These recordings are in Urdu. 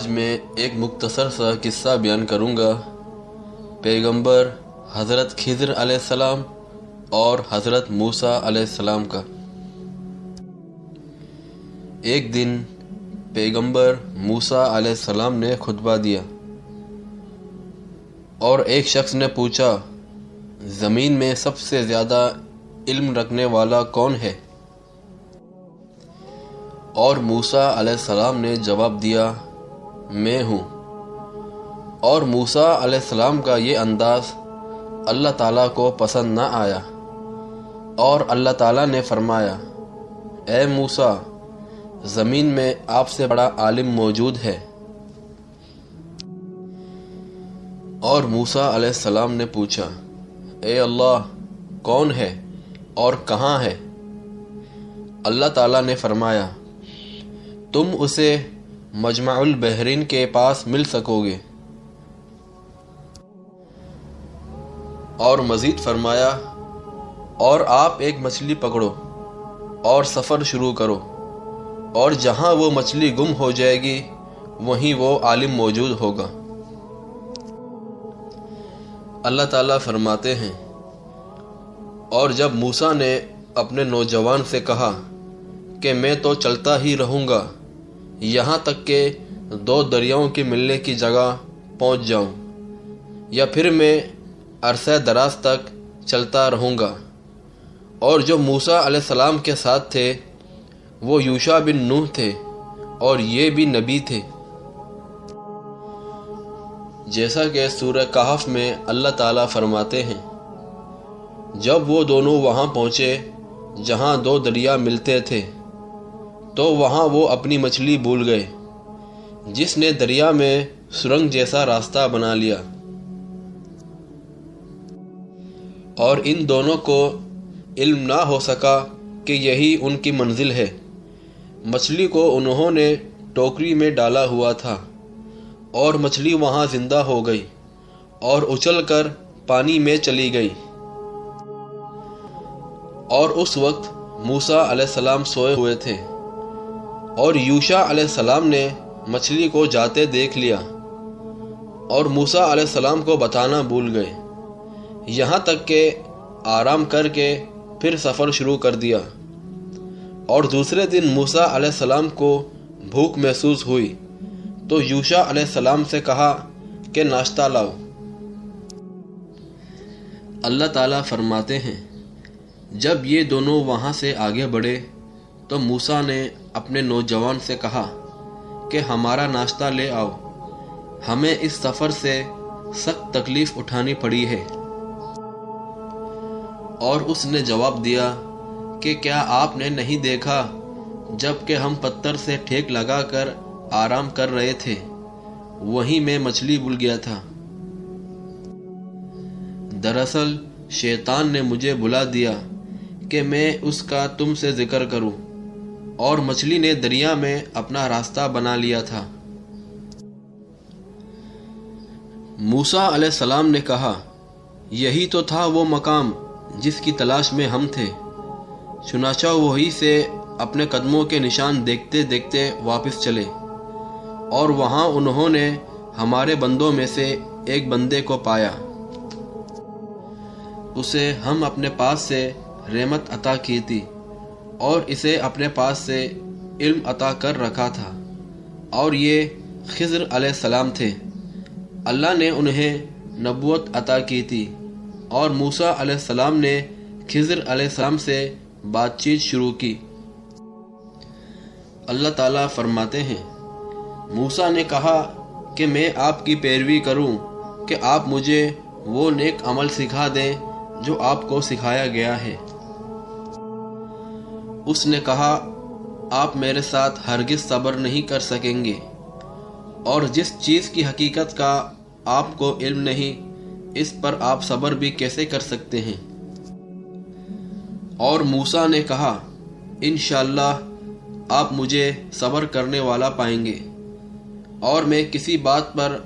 آج میں ایک مختصر سا قصہ بیان کروں گا پیغمبر حضرت خضر علیہ السلام اور حضرت موسیٰ علیہ السلام کا۔ ایک دن پیغمبر موسیٰ علیہ السلام نے خطبہ دیا اور ایک شخص نے پوچھا، زمین میں سب سے زیادہ علم رکھنے والا کون ہے؟ اور موسیٰ علیہ السلام نے جواب دیا، میں ہوں۔ اور موسیٰ علیہ السلام کا یہ انداز اللہ تعالیٰ کو پسند نہ آیا، اور اللہ تعالیٰ نے فرمایا، اے موسیٰ، زمین میں آپ سے بڑا عالم موجود ہے۔ اور موسیٰ علیہ السلام نے پوچھا، اے اللہ، کون ہے اور کہاں ہے؟ اللہ تعالیٰ نے فرمایا، تم اسے مجمع البحرین کے پاس مل سکو گے۔ اور مزید فرمایا، اور آپ ایک مچھلی پکڑو اور سفر شروع کرو، اور جہاں وہ مچھلی گم ہو جائے گی وہیں وہ عالم موجود ہوگا۔ اللہ تعالیٰ فرماتے ہیں، اور جب موسیٰ نے اپنے نوجوان سے کہا کہ میں تو چلتا ہی رہوں گا یہاں تک کہ دو دریاؤں کے ملنے کی جگہ پہنچ جاؤں، یا پھر میں عرصہ دراز تک چلتا رہوں گا۔ اور جو موسیٰ علیہ السلام کے ساتھ تھے وہ یوشع بن نوح تھے، اور یہ بھی نبی تھے۔ جیسا کہ سورہ کہف میں اللہ تعالیٰ فرماتے ہیں، جب وہ دونوں وہاں پہنچے جہاں دو دریا ملتے تھے تو وہاں وہ اپنی مچھلی بھول گئے، جس نے دریا میں سرنگ جیسا راستہ بنا لیا، اور ان دونوں کو علم نہ ہو سکا کہ یہی ان کی منزل ہے۔ مچھلی کو انہوں نے ٹوکری میں ڈالا ہوا تھا، اور مچھلی وہاں زندہ ہو گئی اور اچھل کر پانی میں چلی گئی۔ اور اس وقت موسیٰ علیہ السلام سوئے ہوئے تھے، اور یوشع علیہ السلام نے مچھلی کو جاتے دیکھ لیا، اور موسیٰ علیہ السلام کو بتانا بھول گئے، یہاں تک کہ آرام کر کے پھر سفر شروع کر دیا۔ اور دوسرے دن موسیٰ علیہ السلام کو بھوک محسوس ہوئی تو یوشع علیہ السلام سے کہا کہ ناشتہ لاؤ۔ اللہ تعالیٰ فرماتے ہیں، جب یہ دونوں وہاں سے آگے بڑھے تو موسیٰ نے اپنے نوجوان سے کہا کہ ہمارا ناشتہ لے آؤ، ہمیں اس سفر سے سخت تکلیف اٹھانی پڑی ہے۔ اور اس نے جواب دیا کہ کیا آپ نے نہیں دیکھا جب کہ ہم پتھر سے ٹھیک لگا کر آرام کر رہے تھے، وہیں میں مچھلی بھول گیا تھا۔ دراصل شیطان نے مجھے بلا دیا کہ میں اس کا تم سے ذکر کروں، اور مچھلی نے دریا میں اپنا راستہ بنا لیا تھا۔ موسیٰ علیہ السلام نے کہا، یہی تو تھا وہ مقام جس کی تلاش میں ہم تھے۔ چنانچہ وہی سے اپنے قدموں کے نشان دیکھتے دیکھتے واپس چلے، اور وہاں انہوں نے ہمارے بندوں میں سے ایک بندے کو پایا، اسے ہم اپنے پاس سے رحمت عطا کی تھی، اور اسے اپنے پاس سے علم عطا کر رکھا تھا، اور یہ خضر علیہ السلام تھے۔ اللہ نے انہیں نبوت عطا کی تھی، اور موسیٰ علیہ السلام نے خضر علیہ السلام سے بات چیت شروع کی۔ اللہ تعالیٰ فرماتے ہیں، موسیٰ نے کہا کہ میں آپ کی پیروی کروں کہ آپ مجھے وہ نیک عمل سکھا دیں جو آپ کو سکھایا گیا ہے۔ اس نے کہا، آپ میرے ساتھ ہرگز صبر نہیں کر سکیں گے، اور جس چیز کی حقیقت کا آپ کو علم نہیں اس پر آپ صبر بھی کیسے کر سکتے ہیں؟ اور موسیٰ نے کہا، انشاءاللہ آپ مجھے صبر کرنے والا پائیں گے، اور میں کسی بات پر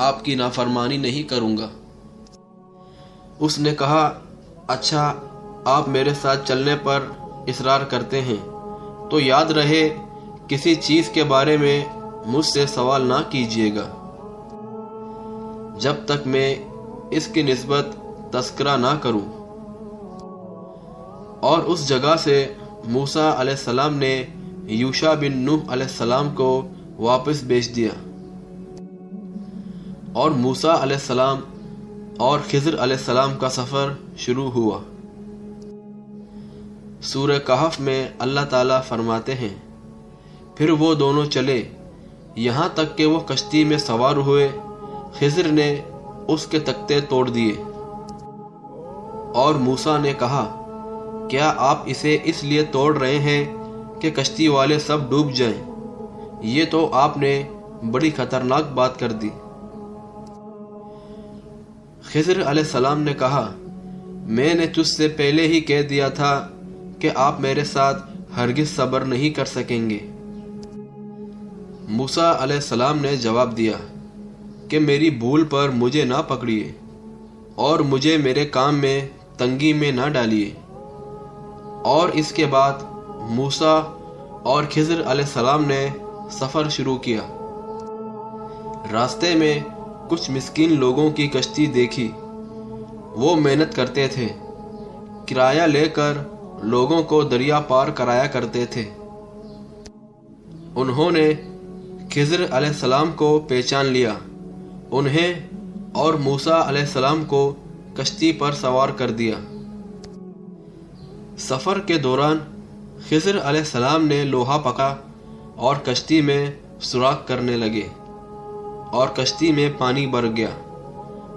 آپ کی نافرمانی نہیں کروں گا۔ اس نے کہا، اچھا، آپ میرے ساتھ چلنے پر اصرار کرتے ہیں تو یاد رہے کسی چیز کے بارے میں مجھ سے سوال نہ کیجیے گا جب تک میں اس کی نسبت تذکرہ نہ کروں۔ اور اس جگہ سے موسیٰ علیہ السلام نے یوشع بن نوح علیہ السلام کو واپس بھیج دیا، اور موسیٰ علیہ السلام اور خضر علیہ السلام کا سفر شروع ہوا۔ سورہ کہف میں اللہ تعالیٰ فرماتے ہیں، پھر وہ دونوں چلے یہاں تک کہ وہ کشتی میں سوار ہوئے۔ خضر نے اس کے تختے توڑ دیے، اور موسیٰ نے کہا، کیا آپ اسے اس لیے توڑ رہے ہیں کہ کشتی والے سب ڈوب جائیں؟ یہ تو آپ نے بڑی خطرناک بات کر دی۔ خضر علیہ السلام نے کہا، میں نے تجھ سے پہلے ہی کہہ دیا تھا کہ آپ میرے ساتھ ہرگز صبر نہیں کر سکیں گے۔ موسیٰ علیہ السلام نے جواب دیا کہ میری بھول پر مجھے نہ پکڑیے اور مجھے میرے کام میں تنگی میں نہ ڈالیے۔ اور اس کے بعد موسیٰ اور خضر علیہ السلام نے سفر شروع کیا۔ راستے میں کچھ مسکین لوگوں کی کشتی دیکھی، وہ محنت کرتے تھے، کرایہ لے کر لوگوں کو دریا پار کرایا کرتے تھے۔ انہوں نے خضر علیہ السلام کو پہچان لیا، انہیں اور موسیٰ علیہ السلام کو کشتی پر سوار کر دیا۔ سفر کے دوران خضر علیہ السلام نے لوہا پکڑا اور کشتی میں سوراخ کرنے لگے، اور کشتی میں پانی بھر گیا۔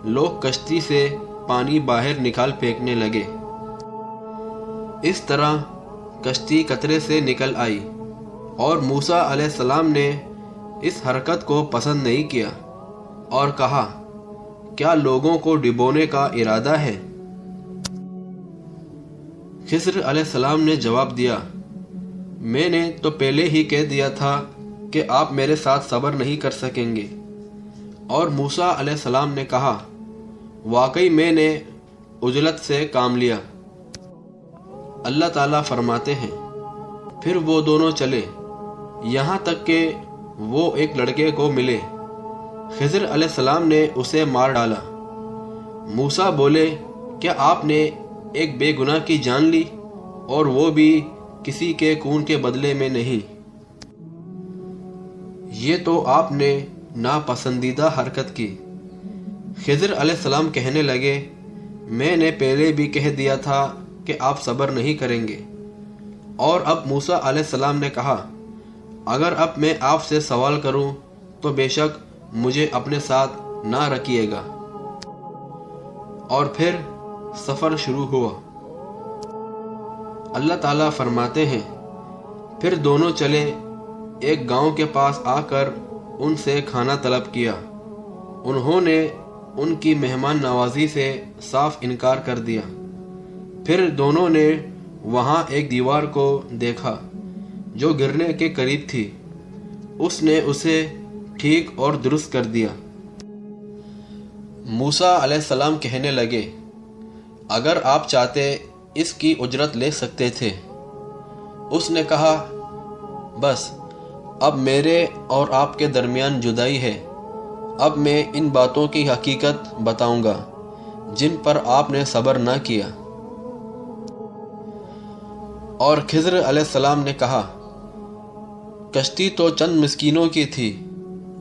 لوگ کشتی سے پانی باہر نکال پھینکنے لگے۔ اس طرح کشتی قطرے سے نکل آئی، اور موسیٰ علیہ السلام نے اس حرکت کو پسند نہیں کیا اور کہا، کیا لوگوں کو ڈبونے کا ارادہ ہے؟ خضر علیہ السلام نے جواب دیا، میں نے تو پہلے ہی کہہ دیا تھا کہ آپ میرے ساتھ صبر نہیں کر سکیں گے۔ اور موسیٰ علیہ السلام نے کہا، واقعی میں نے عجلت سے کام لیا۔ اللہ تعالیٰ فرماتے ہیں، پھر وہ دونوں چلے یہاں تک کہ وہ ایک لڑکے کو ملے۔ خضر علیہ السلام نے اسے مار ڈالا۔ موسیٰ بولے، کیا آپ نے ایک بے گناہ کی جان لی، اور وہ بھی کسی کے خون کے بدلے میں نہیں؟ یہ تو آپ نے ناپسندیدہ حرکت کی۔ خضر علیہ السلام کہنے لگے، میں نے پہلے بھی کہہ دیا تھا کہ آپ صبر نہیں کریں گے۔ اور اب موسیٰ علیہ السلام نے کہا، اگر اب میں آپ سے سوال کروں تو بے شک مجھے اپنے ساتھ نہ رکھیے گا۔ اور پھر سفر شروع ہوا۔ اللہ تعالیٰ فرماتے ہیں، پھر دونوں چلے ایک گاؤں کے پاس آ کر ان سے کھانا طلب کیا۔ انہوں نے ان کی مہمان نوازی سے صاف انکار کر دیا۔ پھر دونوں نے وہاں ایک دیوار کو دیکھا جو گرنے کے قریب تھی، اس نے اسے ٹھیک اور درست کر دیا۔ موسیٰ علیہ السلام کہنے لگے، اگر آپ چاہتے اس کی اجرت لے سکتے تھے۔ اس نے کہا، بس اب میرے اور آپ کے درمیان جدائی ہے، اب میں ان باتوں کی حقیقت بتاؤں گا جن پر آپ نے صبر نہ کیا۔ اور خضر علیہ السلام نے کہا، کشتی تو چند مسکینوں کی تھی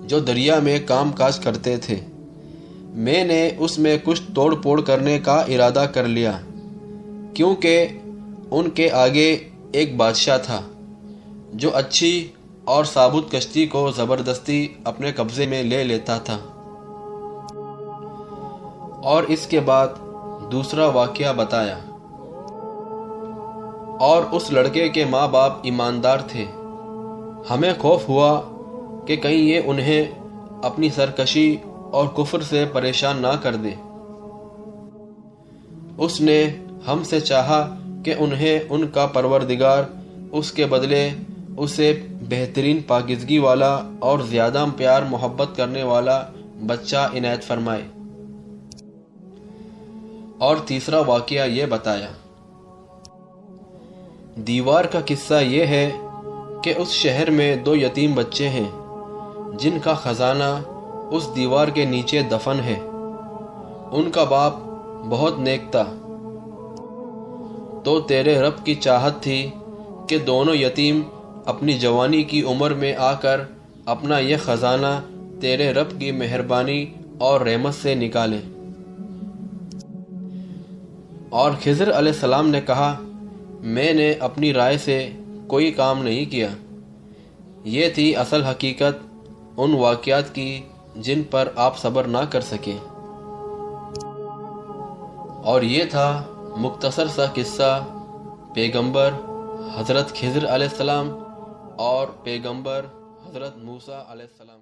جو دریا میں کام کاج کرتے تھے، میں نے اس میں کچھ توڑ پھوڑ کرنے کا ارادہ کر لیا، کیونکہ ان کے آگے ایک بادشاہ تھا جو اچھی اور ثابت کشتی کو زبردستی اپنے قبضے میں لے لیتا تھا۔ اور اس کے بعد دوسرا واقعہ بتایا۔ اور اس لڑکے کے ماں باپ ایماندار تھے، ہمیں خوف ہوا کہ کہیں یہ انہیں اپنی سرکشی اور کفر سے پریشان نہ کر دے۔ اس نے ہم سے چاہا کہ انہیں ان کا پروردگار اس کے بدلے اسے بہترین پاکیزگی والا اور زیادہ پیار محبت کرنے والا بچہ عنایت فرمائے۔ اور تیسرا واقعہ یہ بتایا۔ دیوار کا قصہ یہ ہے کہ اس شہر میں 2 یتیم بچے ہیں جن کا خزانہ اس دیوار کے نیچے دفن ہے۔ ان کا باپ بہت نیک تھا، تو تیرے رب کی چاہت تھی کہ دونوں یتیم اپنی جوانی کی عمر میں آ کر اپنا یہ خزانہ تیرے رب کی مہربانی اور رحمت سے نکالیں۔ اور خضر علیہ السلام نے کہا، میں نے اپنی رائے سے کوئی کام نہیں کیا۔ یہ تھی اصل حقیقت ان واقعات کی جن پر آپ صبر نہ کر سکے، اور یہ تھا مختصر سا قصہ پیغمبر حضرت خضر علیہ السلام اور پیغمبر حضرت موسیٰ علیہ السلام۔